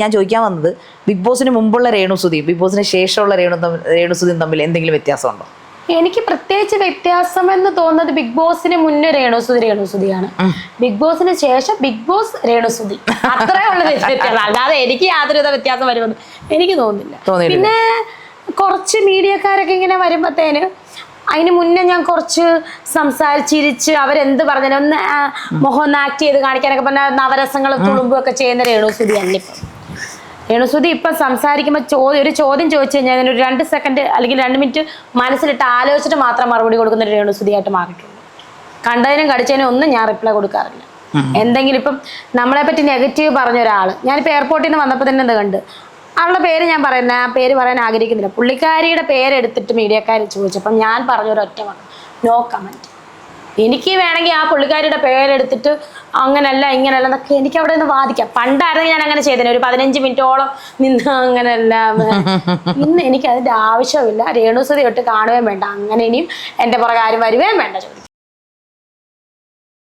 ഞാൻ ചോദിക്കാൻ വന്നത് ബിഗ് ബോസിന് മുമ്പുള്ള രേണുസുതിയും ബിഗ് ബോസിന് ശേഷമുള്ള രേണുസുതിയും തമ്മിൽ എന്തെങ്കിലും വ്യത്യാസമുണ്ടോ? എനിക്ക് പ്രത്യേകിച്ച് വ്യത്യാസം എന്ന് തോന്നുന്നത് ബിഗ് ബോസിന് മുന്നേ രേണുസുതിയാണ്, ബിഗ് ബോസിന് ശേഷം ബിഗ് ബോസ് രേണുസുതി, അത്രേ ഉള്ള വ്യത്യാസം. അല്ലാതെ എനിക്ക് യാതൊരുവിധ വ്യത്യാസം വരുമെന്ന് എനിക്ക് തോന്നുന്നില്ല. പിന്നെ കുറച്ച് മീഡിയക്കാരൊക്കെ ഇങ്ങനെ വരുമ്പോഴത്തേന് അതിന് മുന്നേ ഞാൻ കുറച്ച് സംസാരിച്ചിരിച്ച് അവരെന്ത് പറഞ്ഞാലും ഒന്ന് മുഖം ഒന്ന് ആക്ട് ചെയ്ത് കാണിക്കാനൊക്കെ പറഞ്ഞ നവരസങ്ങളും തുളുമ്പും ഒക്കെ ചെയ്യുന്ന രേണുസുതി അല്ല ഇപ്പം. രേണുസുതി ഇപ്പം സംസാരിക്കുമ്പോൾ ഒരു ചോദ്യം ചോദിച്ചു കഴിഞ്ഞാൽ അതിനൊരു 2 സെക്കൻഡ് അല്ലെങ്കിൽ 2 മിനിറ്റ് മനസ്സിലിട്ട് ആലോചിച്ചിട്ട് മാത്രം മറുപടി കൊടുക്കുന്ന ഒരു രേണുസുതിയായിട്ട് മാറിയിട്ടുണ്ട്. കണ്ടതിനും കടിച്ചതിനും ഒന്നും ഞാൻ റിപ്ലൈ കൊടുക്കാറില്ല. എന്തെങ്കിലും ഇപ്പം നമ്മളെ പറ്റി നെഗറ്റീവ് പറഞ്ഞ ഒരാൾ, ഞാനിപ്പോൾ എയർപോർട്ടിൽ നിന്ന് വന്നപ്പോൾ തന്നെ എന്ത് കണ്ട് അവളുടെ പേര് ഞാൻ പറയുന്നത്, ആ പേര് പറയാൻ ആഗ്രഹിക്കുന്നില്ല, പുള്ളിക്കാരിയുടെ പേരെടുത്തിട്ട് മീഡിയക്കാർ ചോദിച്ചപ്പം ഞാൻ പറഞ്ഞൊരൊറ്റ വാക്ക്, നോ കമൻറ്റ്. എനിക്ക് വേണമെങ്കിൽ ആ പുള്ളിക്കാരിയുടെ പേരെടുത്തിട്ട് അങ്ങനല്ല ഇങ്ങനല്ല എന്നൊക്കെ എനിക്ക് അവിടെ നിന്ന് വാദിക്കാം. പണ്ടായിരുന്നെങ്കിൽ ഞാൻ അങ്ങനെ ചെയ്തേനെ, ഒരു 15 മിനിറ്റോളം നിന്ന് അങ്ങനെയല്ല. ഇന്ന് എനിക്ക് അതിൻ്റെ ആവശ്യമില്ല. രേണുസുതി തൊട്ട് കാണുകയും വേണ്ട, അങ്ങനെ ഇനിയും എൻ്റെ പുറകെ ആരും വരുകയും വേണ്ട ചോദിക്കും.